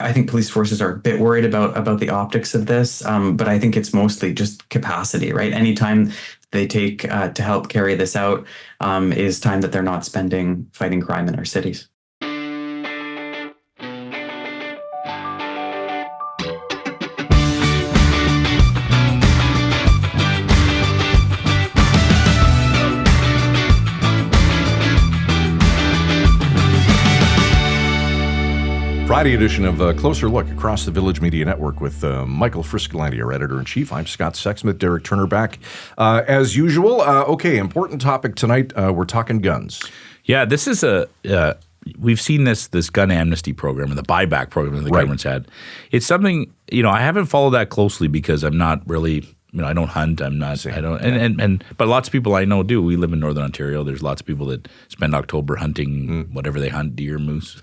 I think police forces are a bit worried about the optics of this, but I think it's mostly just capacity, right? Anytime they take to help carry this out is time that they're not spending fighting crime in our cities. Friday edition of a Closer Look across the Village Media Network with Michael Friscolanti, our editor-in-chief. I'm Scott Sexsmith, Derek Turner back. As usual, important topic tonight. We're talking guns. Yeah, this is we've seen this gun amnesty program and the buyback program that the government's had. It's something, I haven't followed that closely because I'm not really, I don't hunt. I'm not, I don't, but lots of people I know do. We live in Northern Ontario. There's lots of people that spend October hunting whatever they hunt, deer, moose.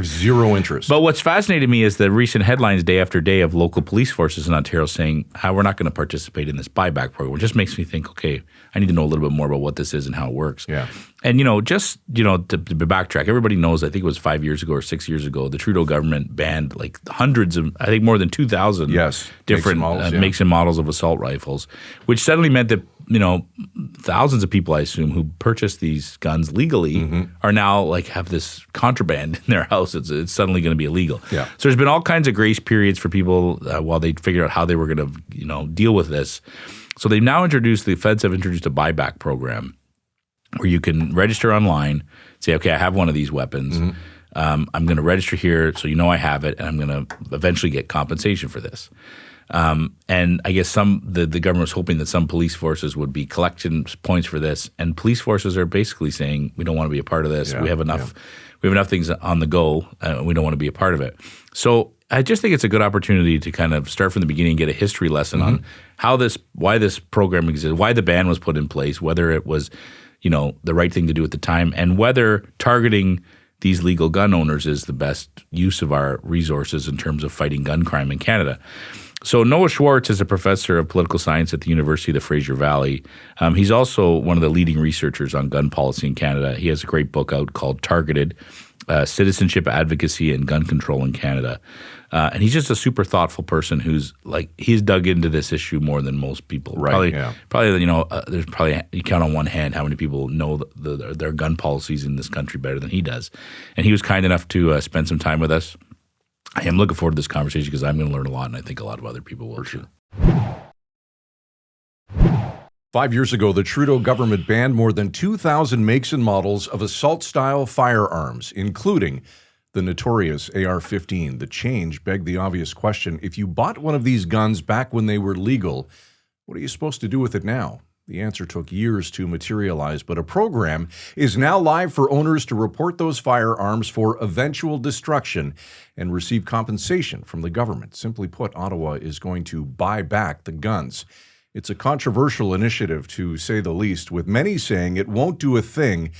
Zero interest. But what's fascinated me is the recent headlines day after day of local police forces in Ontario saying how we're not going to participate in this buyback program. It just makes me think, okay, I need to know a little bit more about what this is and how it works. Yeah. And, to backtrack, everybody knows, I think it was 5 years ago or 6 years ago, the Trudeau government banned like hundreds of, I think more than 2,000 different makes and models of assault rifles, which suddenly meant that, thousands of people, I assume, who purchased these guns legally are now have this contraband in their house. It's suddenly going to be illegal. Yeah. So there's been all kinds of grace periods for people while they figure out how they were going to, deal with this. So they've now the feds have introduced a buyback program where you can register online, say, okay, I have one of these weapons. I'm going to register here so I have it, and I'm going to eventually get compensation for this. And I guess the government was hoping that some police forces would be collecting points for this, and police forces are basically saying we don't want to be a part of this. Yeah, we have enough things on the go. We don't want to be a part of it. So I just think it's a good opportunity to kind of start from the beginning and get a history lesson on why this program exists, why the ban was put in place, whether it was the right thing to do at the time, and whether targeting these legal gun owners is the best use of our resources in terms of fighting gun crime in Canada. So Noah Schwartz is a professor of political science at the University of the Fraser Valley. He's also one of the leading researchers on gun policy in Canada. He has a great book out called Targeted, Citizenship, Advocacy, and Gun Control in Canada. And he's just a super thoughtful person who's he's dug into this issue more than most people. Right, Probably, there's probably, you count on one hand how many people know their gun policies in this country better than he does. And he was kind enough to spend some time with us. I am looking forward to this conversation because I'm going to learn a lot, and I think a lot of other people will too. 5 years ago, the Trudeau government banned more than 2,000 makes and models of assault-style firearms, including the notorious AR-15. The change begged the obvious question, if you bought one of these guns back when they were legal, what are you supposed to do with it now? The answer took years to materialize, but a program is now live for owners to report those firearms for eventual destruction and receive compensation from the government. Simply put, Ottawa is going to buy back the guns. It's a controversial initiative, to say the least, with many saying it won't do a thing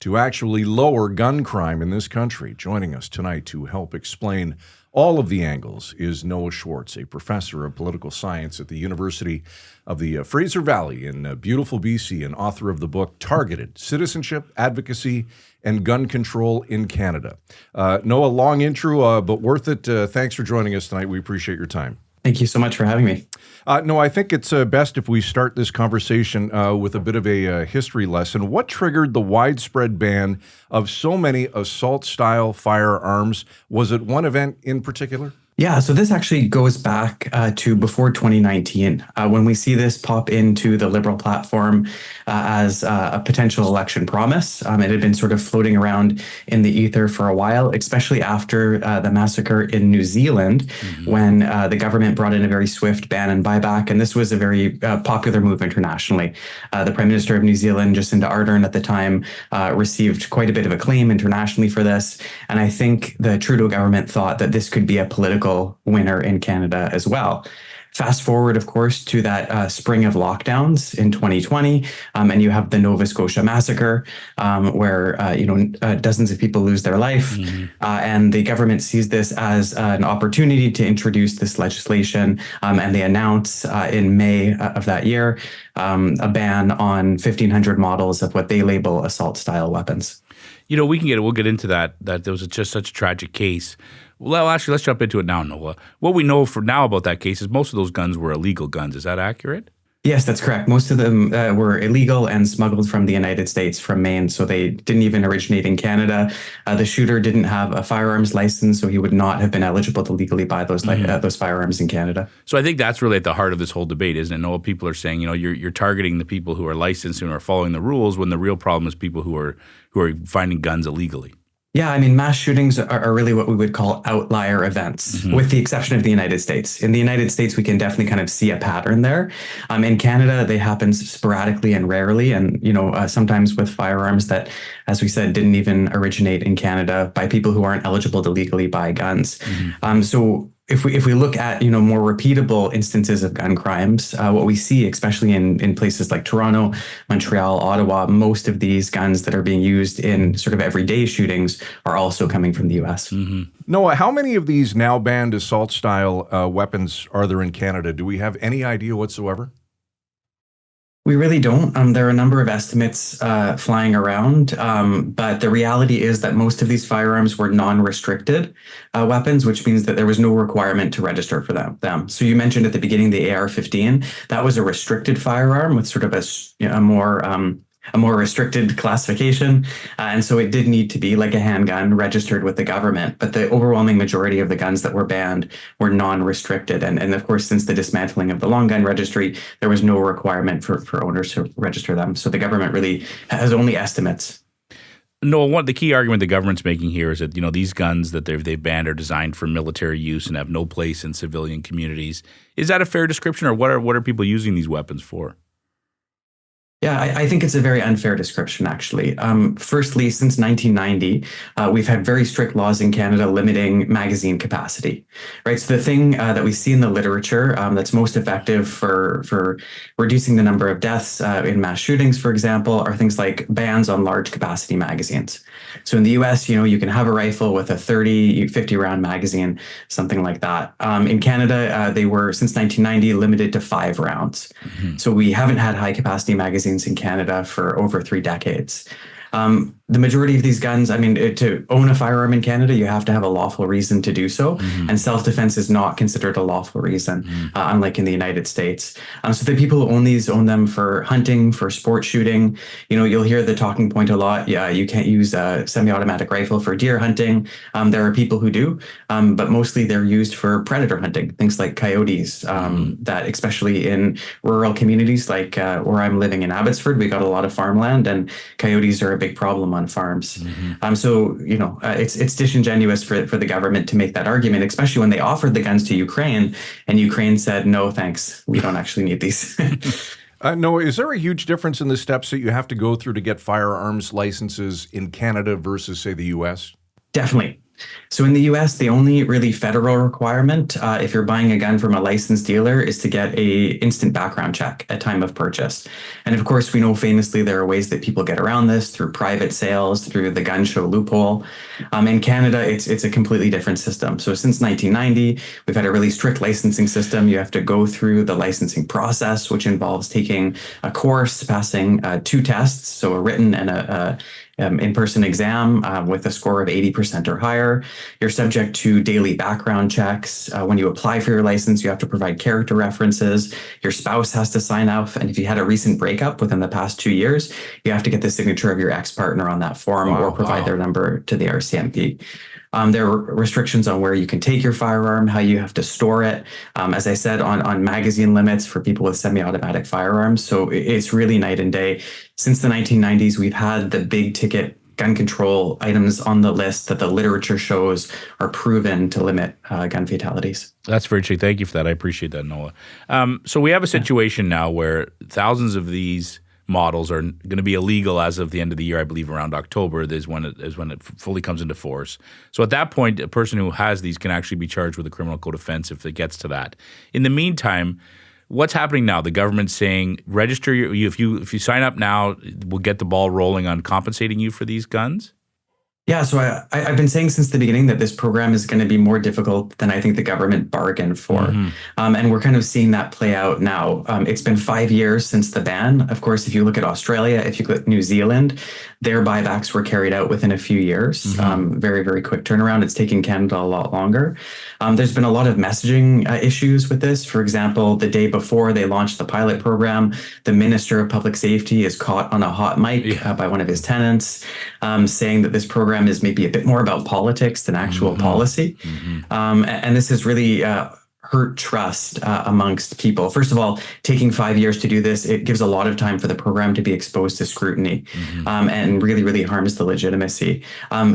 to actually lower gun crime in this country. Joining us tonight to help explain all of the angles is Noah Schwartz, a professor of political science at the University of the Fraser Valley in beautiful BC and author of the book Targeted, Citizenship, Advocacy, and Gun Control in Canada. Noah, long intro, but worth it. Thanks for joining us tonight. We appreciate your time. Thank you so much for having me. No, I think it's best if we start this conversation with a bit of a history lesson. What triggered the widespread ban of so many assault-style firearms? Was it one event in particular? Yeah, so this actually goes back to before 2019, when we see this pop into the Liberal platform as a potential election promise. It had been sort of floating around in the ether for a while, especially after the massacre in New Zealand, when the government brought in a very swift ban and buyback. And this was a very popular move internationally. The Prime Minister of New Zealand, Jacinda Ardern, at the time, received quite a bit of acclaim internationally for this. And I think the Trudeau government thought that this could be a political winner in Canada as well. Fast forward, of course, to that spring of lockdowns in 2020, and you have the Nova Scotia massacre, where dozens of people lose their life, and the government sees this as an opportunity to introduce this legislation, and they announce in May of that year a ban on 1,500 models of what they label assault-style weapons. We'll get into that. That there was just such a tragic case. Well, actually, let's jump into it now, Noah. What we know for now about that case is most of those guns were illegal guns. Is that accurate? Yes, that's correct. Most of them were illegal and smuggled from the United States, from Maine. So they didn't even originate in Canada. The shooter didn't have a firearms license, so he would not have been eligible to legally buy those firearms in Canada. So I think that's really at the heart of this whole debate, isn't it? Noah, people are saying, you're targeting the people who are licensed and are following the rules, when the real problem is people who are finding guns illegally. Yeah, I mean, mass shootings are really what we would call outlier events, with the exception of the United States. In the United States, we can definitely kind of see a pattern there. In Canada, they happen sporadically and rarely, and sometimes with firearms that, as we said, didn't even originate in Canada by people who aren't eligible to legally buy guns. So if we look at more repeatable instances of gun crimes, what we see, especially in places like Toronto, Montreal, Ottawa, most of these guns that are being used in sort of everyday shootings are also coming from the U.S. Noah, how many of these now banned assault-style weapons are there in Canada? Do we have any idea whatsoever? We really don't. There are a number of estimates flying around, but the reality is that most of these firearms were non-restricted weapons, which means that there was no requirement to register for them. So you mentioned at the beginning the AR-15. That was a restricted firearm with sort of a more restricted classification. And so it did need to be like a handgun registered with the government. But the overwhelming majority of the guns that were banned were non-restricted. And of course, since the dismantling of the long gun registry, there was no requirement for owners to register them. So the government really has only estimates. No, the key argument the government's making here is that these guns that they've banned are designed for military use and have no place in civilian communities. Is that a fair description, or what are people using these weapons for? Yeah, I think it's a very unfair description, actually. Firstly, since 1990, we've had very strict laws in Canada limiting magazine capacity, right? So the thing that we see in the literature that's most effective for reducing the number of deaths in mass shootings, for example, are things like bans on large capacity magazines. So in the US, you can have a rifle with a 30, 50 round magazine, something like that. In Canada, they were, since 1990, limited to 5 rounds. So we haven't had high capacity magazines in Canada for over 3 decades. The majority of these guns, to own a firearm in Canada, you have to have a lawful reason to do so. And self-defense is not considered a lawful reason, unlike in the United States. So the people who own these own them for hunting, for sport shooting. You'll hear the talking point a lot. Yeah, you can't use a semi-automatic rifle for deer hunting. There are people who do, but mostly they're used for predator hunting, things like coyotes, that especially in rural communities like where I'm living in Abbotsford, we got a lot of farmland, and coyotes are a big problem on farms. So it's disingenuous for the government to make that argument, especially when they offered the guns to Ukraine, and Ukraine said, no, thanks, we don't actually need these. Noah, is there a huge difference in the steps that you have to go through to get firearms licenses in Canada versus, say, the U.S.? Definitely. So in the US, the only really federal requirement, if you're buying a gun from a licensed dealer, is to get a instant background check at time of purchase. And of course, we know famously there are ways that people get around this through private sales, through the gun show loophole. In Canada, it's a completely different system. So since 1990, we've had a really strict licensing system. You have to go through the licensing process, which involves taking a course, passing 2 tests, so a written and a in-person exam with a score of 80% or higher. You're subject to daily background checks. When you apply for your license, you have to provide character references. Your spouse has to sign off. And if you had a recent breakup within the past 2 years, you have to get the signature of your ex-partner on that form or provide their number to the RCMP. There are restrictions on where you can take your firearm, how you have to store it. As I said, on magazine limits for people with semi-automatic firearms. So it's really night and day. Since the 1990s, we've had the big ticket gun control items on the list that the literature shows are proven to limit gun fatalities. That's very true. Thank you for that. I appreciate that, Noah. So we have a situation now where thousands of these models are going to be illegal as of the end of the year. I believe around October is when it fully comes into force. So at that point, a person who has these can actually be charged with a criminal code offense if it gets to that. In the meantime, what's happening now? The government's saying register if you sign up now, we'll get the ball rolling on compensating you for these guns. Yeah, so I've been saying since the beginning that this program is going to be more difficult than I think the government bargained for. And we're kind of seeing that play out now. It's been 5 years since the ban. Of course, if you look at Australia, if you look at New Zealand, their buybacks were carried out within a few years. Very, very quick turnaround. It's taken Canada a lot longer. There's been a lot of messaging issues with this. For example, the day before they launched the pilot program, the Minister of Public Safety is caught on a hot mic by one of his tenants, saying that this program is maybe a bit more about politics than actual policy. And this has really hurt trust amongst people. First of all, taking 5 years to do this, it gives a lot of time for the program to be exposed to scrutiny and really, really harms the legitimacy.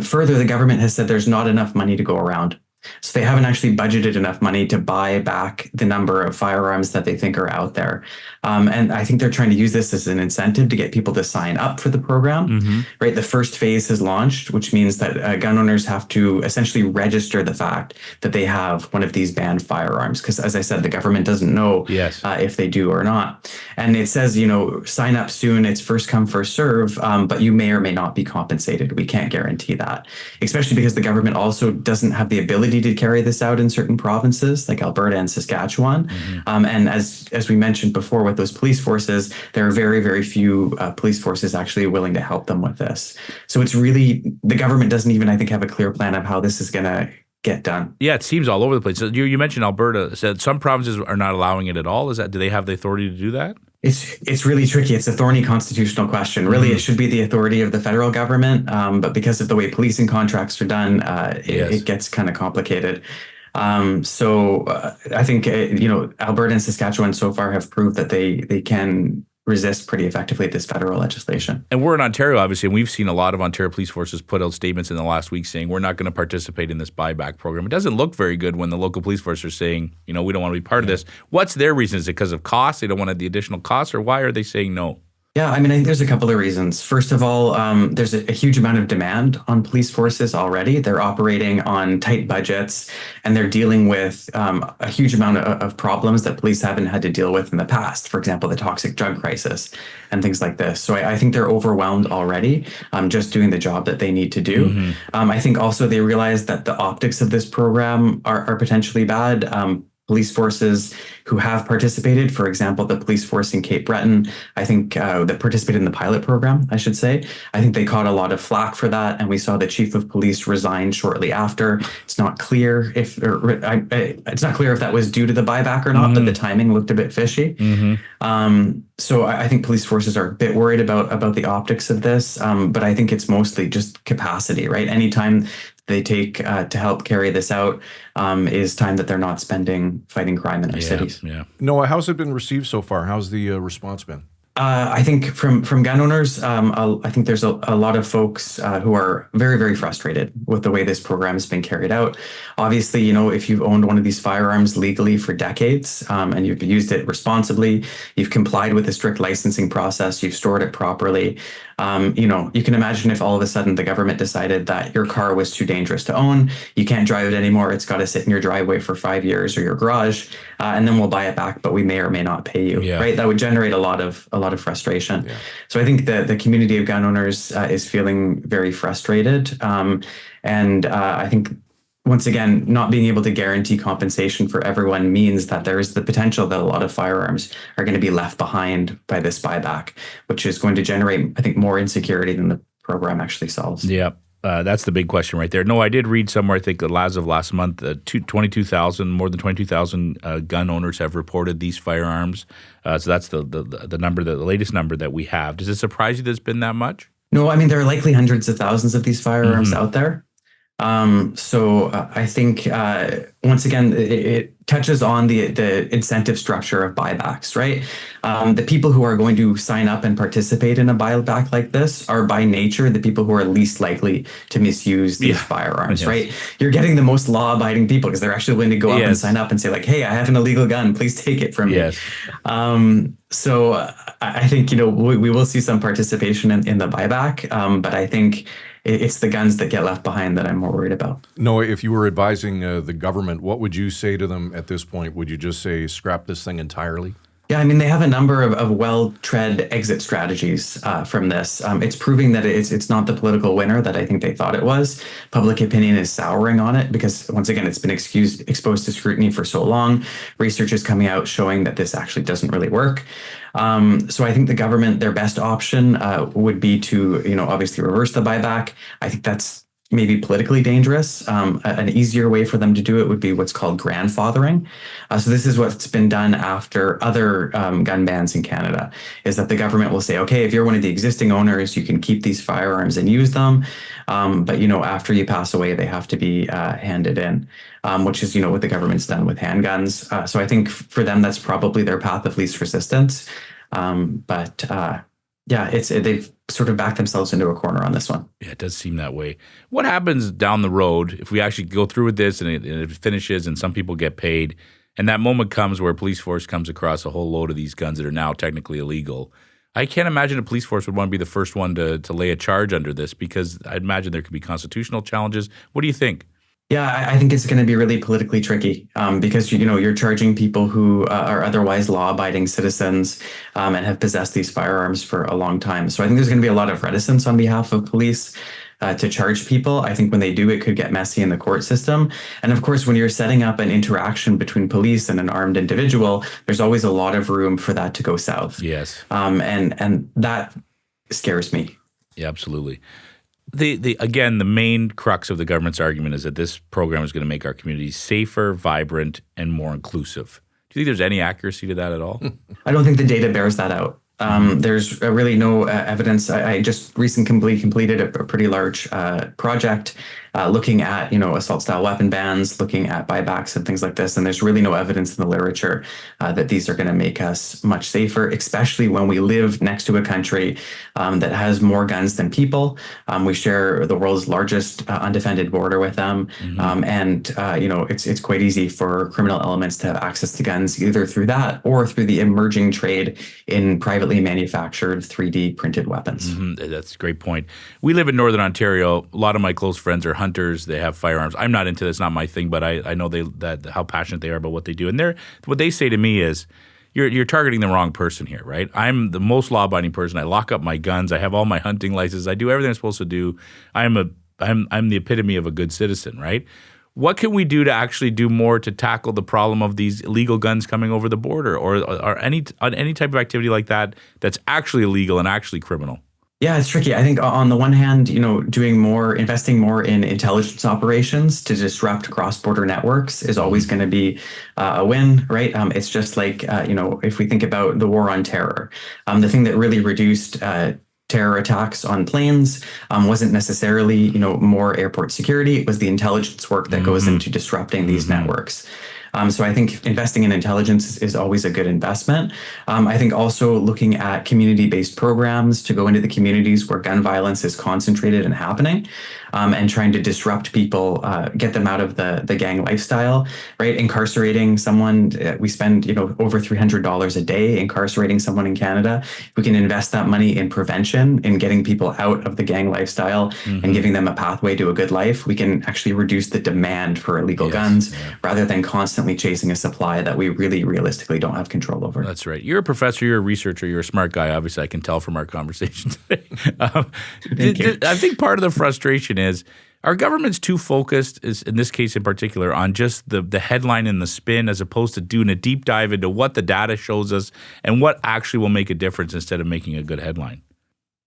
Further, the government has said there's not enough money to go around. So they haven't actually budgeted enough money to buy back the number of firearms that they think are out there. And I think they're trying to use this as an incentive to get people to sign up for the program, right? The first phase has launched, which means that gun owners have to essentially register the fact that they have one of these banned firearms. Because as I said, the government doesn't know if they do or not. And it says, sign up soon. It's first come, first serve, but you may or may not be compensated. We can't guarantee that, especially because the government also doesn't have the ability to carry this out in certain provinces like Alberta and Saskatchewan. And as we mentioned before with those police forces, there are very, very few police forces actually willing to help them with this. So it's really, the government doesn't even, I think, have a clear plan of how this is going to get done. Yeah, it seems all over the place. So you mentioned Alberta. Said some provinces are not allowing it at all. Do they have the authority to do that? It's really tricky. It's a thorny constitutional question. Really, it should be the authority of the federal government, but because of the way policing contracts are done, it gets kind of complicated. So I think Alberta and Saskatchewan so far have proved that they can resist pretty effectively this federal legislation. And we're in Ontario, obviously, and we've seen a lot of Ontario police forces put out statements in the last week saying we're not going to participate in this buyback program. It doesn't look very good when the local police force are saying, we don't want to be part of this. What's their reason? Is it because of cost? They don't want the additional costs, or why are they saying no? Yeah, I think there's a couple of reasons. First of all, there's a huge amount of demand on police forces already. They're operating on tight budgets, and they're dealing with a huge amount of problems that police haven't had to deal with in the past. For example, the toxic drug crisis and things like this. So I think they're overwhelmed already just doing the job that they need to do. I think also they realize that the optics of this program are potentially bad. Police forces who have participated, for example, the police force in Cape Breton, I think that participated in the pilot program, I should say. I think they caught a lot of flack for that, and we saw the chief of police resign shortly after. It's not clear if that was due to the buyback or not, but the timing looked a bit fishy. So I think police forces are a bit worried about the optics of this, but I think it's mostly just capacity, right? Anytime they take to help carry this out is time that they're not spending fighting crime in our cities. Yeah. Noah, how's it been received so far? How's the response been? I think from gun owners, I think there's a lot of folks who are very, very frustrated with the way this program has been carried out. Obviously, if you've owned one of these firearms legally for decades and you've used it responsibly, you've complied with a strict licensing process, you've stored it properly, you can imagine if all of a sudden the government decided that your car was too dangerous to own, you can't drive it anymore, it's got to sit in your driveway for 5 years or your garage, and then we'll buy it back, but we may or may not pay you, right? That would generate a lot of frustration. So I think the community of gun owners is feeling very frustrated. And I think, once again, not being able to guarantee compensation for everyone means that there is the potential that a lot of firearms are going to be left behind by this buyback, which is going to generate, I think, more insecurity than the program actually solves. Yeah. That's the big question right there. No, I did read somewhere, I think as of last month, more than 22,000 gun owners have reported these firearms. So that's the number, the latest number that we have. Does it surprise you that it's been that much? No, there are likely hundreds of thousands of these firearms out there. So I think, once again, it touches on the incentive structure of buybacks, right? The people who are going to sign up and participate in a buyback like this are by nature the people who are least likely to misuse these firearms, right? You're getting the most law-abiding people because they're actually willing to go up and sign up and say like, hey, I have an illegal gun, please take it from me. So I think, we will see some participation in the buyback, but I think it's the guns that get left behind that I'm more worried about. Noah, if you were advising the government, what would you say to them at this point? Would you just say scrap this thing entirely? Yeah, I mean, they have a number of well-tread exit strategies from this. It's proving that it's not the political winner that I think they thought it was. Public opinion is souring on it because, once again, it's been exposed to scrutiny for so long. Research is coming out showing that this actually doesn't really work. So I think the government, their best option would be to, obviously reverse the buyback. I think that's maybe politically dangerous. An easier way for them to do it would be what's called grandfathering. So this is what's been done after other gun bans in Canada, is that the government will say, okay, if you're one of the existing owners, you can keep these firearms and use them. But, after you pass away, they have to be handed in, which is, what the government's done with handguns. So I think for them, that's probably their path of least resistance. Yeah, they've sort of backed themselves into a corner on this one. Yeah, it does seem that way. What happens down the road if we actually go through with this and it finishes and some people get paid, and that moment comes where a police force comes across a whole load of these guns that are now technically illegal? I can't imagine a police force would want to be the first one to lay a charge under this, because I'd imagine there could be constitutional challenges. What do you think? Yeah, I think it's going to be really politically tricky because you're charging people who are otherwise law-abiding citizens and have possessed these firearms for a long time. So I think there's going to be a lot of reticence on behalf of police to charge people. I think when they do, it could get messy in the court system. And of course, when you're setting up an interaction between police and an armed individual, there's always a lot of room for that to go south. Yes. And that scares me. Yeah, absolutely. Again, the main crux of the government's argument is that this program is going to make our communities safer, vibrant, and more inclusive. Do you think there's any accuracy to that at all? I don't think the data bears that out. There's really no evidence. I just recently completed a pretty large project looking at, assault style weapon bans, looking at buybacks and things like this. And there's really no evidence in the literature that these are going to make us much safer, especially when we live next to a country that has more guns than people. We share the world's largest undefended border with them. And it's quite easy for criminal elements to have access to guns either through that or through the emerging trade in privately manufactured 3D printed weapons. That's a great point. We live in Northern Ontario. A lot of my close friends are hunters. They have firearms. I'm not into this, not my thing, but I know how passionate they are about what they do. And what they say to me is, you're targeting the wrong person here, right? I'm the most law-abiding person. I lock up my guns. I have all my hunting licenses. I do everything I'm supposed to do. I'm the epitome of a good citizen, right? What can we do to actually do more to tackle the problem of these illegal guns coming over the border, or any type of activity like that that's actually illegal and actually criminal? Yeah, it's tricky. I think on the one hand, investing more in intelligence operations to disrupt cross-border networks is always going to be a win, right? It's just like, if we think about the war on terror, the thing that really reduced terror attacks on planes wasn't necessarily, more airport security. It was the intelligence work that goes into disrupting these networks. So I think investing in intelligence is always a good investment. I think also looking at community-based programs to go into the communities where gun violence is concentrated and happening, and trying to disrupt people, get them out of the gang lifestyle, right? Incarcerating someone, we spend over $300 a day incarcerating someone in Canada. If we can invest that money in prevention, in getting people out of the gang lifestyle and giving them a pathway to a good life, we can actually reduce the demand for illegal guns rather than constantly chasing a supply that we really realistically don't have control over. That's right. You're a professor, you're a researcher, you're a smart guy. Obviously, I can tell from our conversation today. I think part of the frustration is our government's too focused, in this case in particular, on just the headline and the spin, as opposed to doing a deep dive into what the data shows us and what actually will make a difference instead of making a good headline.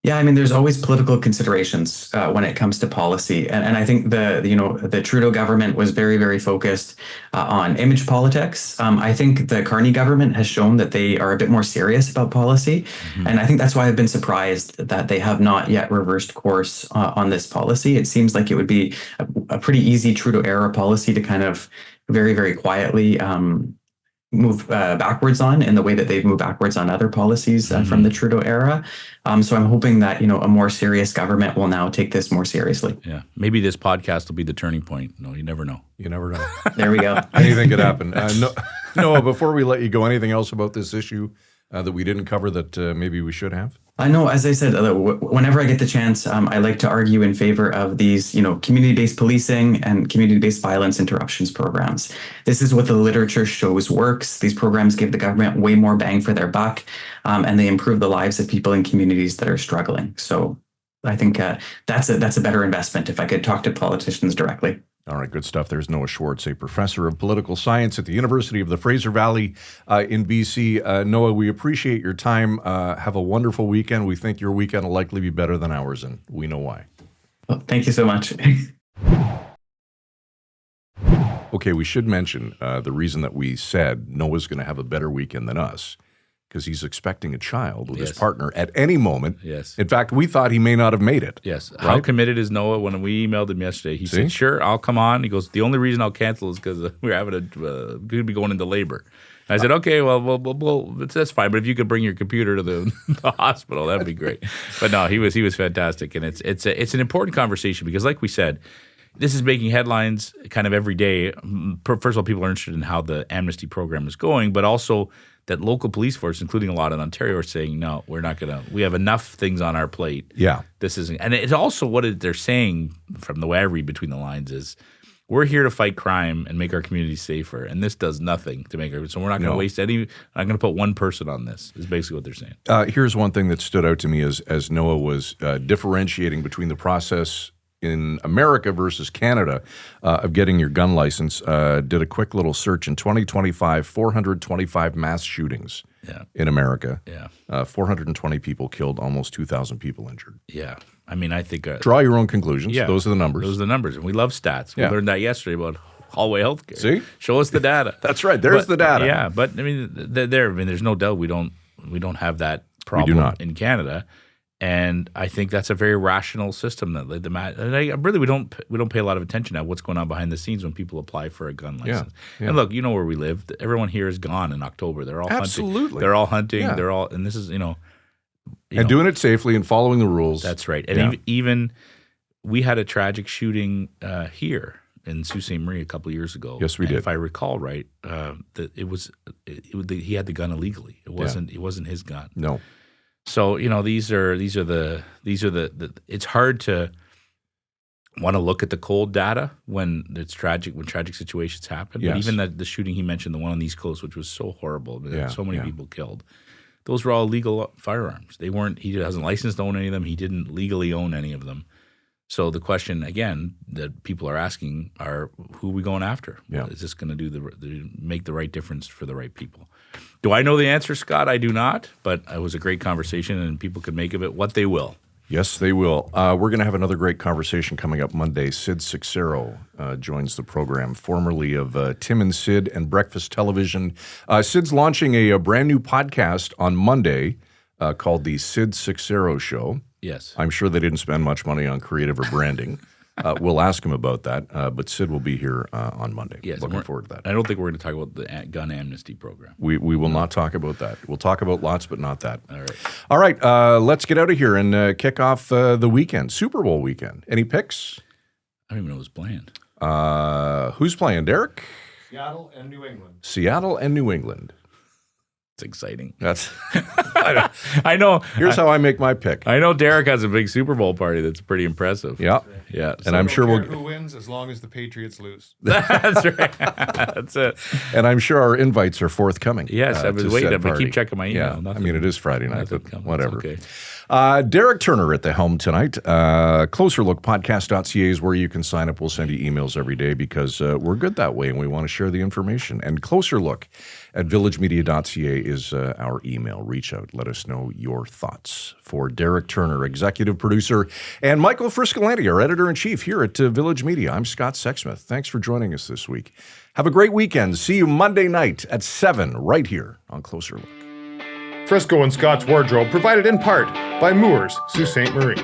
Yeah, I mean, there's always political considerations when it comes to policy, and I think the Trudeau government was very, very focused on image politics. I think the Carney government has shown that they are a bit more serious about policy, and I think that's why I've been surprised that they have not yet reversed course on this policy. It seems like it would be a pretty easy Trudeau era policy to kind of very, very quietly move backwards on, in the way that they've moved backwards on other policies from the Trudeau era. So I'm hoping that, a more serious government will now take this more seriously. Yeah. Maybe this podcast will be the turning point. No, you never know. You never know. There we go. Anything could happen. Noah, before we let you go, anything else about this issue that we didn't cover that maybe we should have? I know, as I said, whenever I get the chance, I like to argue in favor of these, community-based policing and community-based violence interruptions programs. This is what the literature shows works. These programs give the government way more bang for their buck, and they improve the lives of people in communities that are struggling. So I think that's a better investment if I could talk to politicians directly. All right, good stuff. There's Noah Schwartz, a professor of political science at the University of the Fraser Valley in BC. Noah, we appreciate your time. Have a wonderful weekend. We think your weekend will likely be better than ours, and we know why. Well, thank you so much. Okay, we should mention the reason that we said Noah's going to have a better weekend than us, because he's expecting a child with his partner at any moment. Yes. In fact, we thought he may not have made it. Yes. Right? How committed is Noah? When we emailed him yesterday, he said, "Sure, I'll come on." He goes, "The only reason I'll cancel is because we're having going to be going into labor." And I said, "Okay, well, that's fine. But if you could bring your computer to the hospital, that'd be great." But no, he was fantastic, and it's an important conversation because, like we said, this is making headlines kind of every day. First of all, people are interested in how the amnesty program is going, but also that local police force, including a lot in Ontario, are saying, no, we're not going to. We have enough things on our plate. Yeah. This isn't. And it's also they're saying, from the way I read between the lines, is we're here to fight crime and make our communities safer, and this does nothing to make it. So we're not going to waste any. I'm going to put one person on this, is basically what they're saying. Here's one thing that stood out to me as Noah was differentiating between the process in America versus Canada of getting your gun license. Did a quick little search in 2025, 425 mass shootings in America. Yeah. 420 people killed, almost 2,000 people injured. Yeah. I mean, I think draw your own conclusions. Yeah, those are the numbers. Those are the numbers, and we love stats. We learned that yesterday about hallway healthcare. See, show us the data. That's right. There's the data. Yeah, but I mean, there's no doubt we don't have that problem we do not. in Canada. And I think that's a very rational system. We don't pay a lot of attention to what's going on behind the scenes when people apply for a gun license. Yeah. And look, you know where we live. Everyone here is gone in October. They're all hunting. They're all hunting. Yeah. They're all, and this is doing it safely and following the rules. That's right. And even we had a tragic shooting here in Sault Ste. Marie a couple of years ago. Yes, we did. If I recall right, that he had the gun illegally. It wasn't his gun. No. So these are the it's hard to want to look at the cold data when tragic situations happen. Yes. But even the shooting he mentioned, the one on the East Coast, which was so horrible, so many people killed. Those were all legal firearms. They weren't. He hasn't licensed to own any of them. He didn't legally own any of them. So the question again that people are asking are, who are we going after? Yeah. Is this going to make the right difference for the right people? Do I know the answer, Scott? I do not, but it was a great conversation, and people could make of it what they will. Yes, they will. We're going to have another great conversation coming up Monday. Sid Cicero joins the program, formerly of Tim and Sid and Breakfast Television. Sid's launching a brand new podcast on Monday called The Sid Cicero Show. Yes. I'm sure they didn't spend much money on creative or branding. We'll ask him about that, but Sid will be here on Monday. Yes, looking forward to that. I don't think we're going to talk about the gun amnesty program. We will not talk about that. We'll talk about lots, but not that. All right. All right, let's get out of here and kick off the weekend, Super Bowl weekend. Any picks? I don't even know who's playing. Who's playing, Derek? Seattle and New England. Seattle and New England. It's exciting. That's. I know. Here's how I make my pick. I know Derek has a big Super Bowl party that's pretty impressive. Yeah. Yeah. And I'm sure who wins as long as the Patriots lose. That's right. That's it. And I'm sure our invites are forthcoming. Yes, I was waiting. But keep checking my email. Yeah. Nothing, I mean, it is Friday night, but whatever. Okay. Derek Turner at the helm tonight. Closerlookpodcast.ca is where you can sign up. We'll send you emails every day because we're good that way and we want to share the information. And Closer Look at villagemedia.ca is our email. Reach out. Let us know your thoughts. For Derek Turner, executive producer, and Michael Friscolanti, our editor-in-chief here at Village Media, I'm Scott Sexsmith. Thanks for joining us this week. Have a great weekend. See you Monday night at 7 right here on Closer Look. Frisco and Scott's Wardrobe provided in part by Moores, Sault Ste. Marie.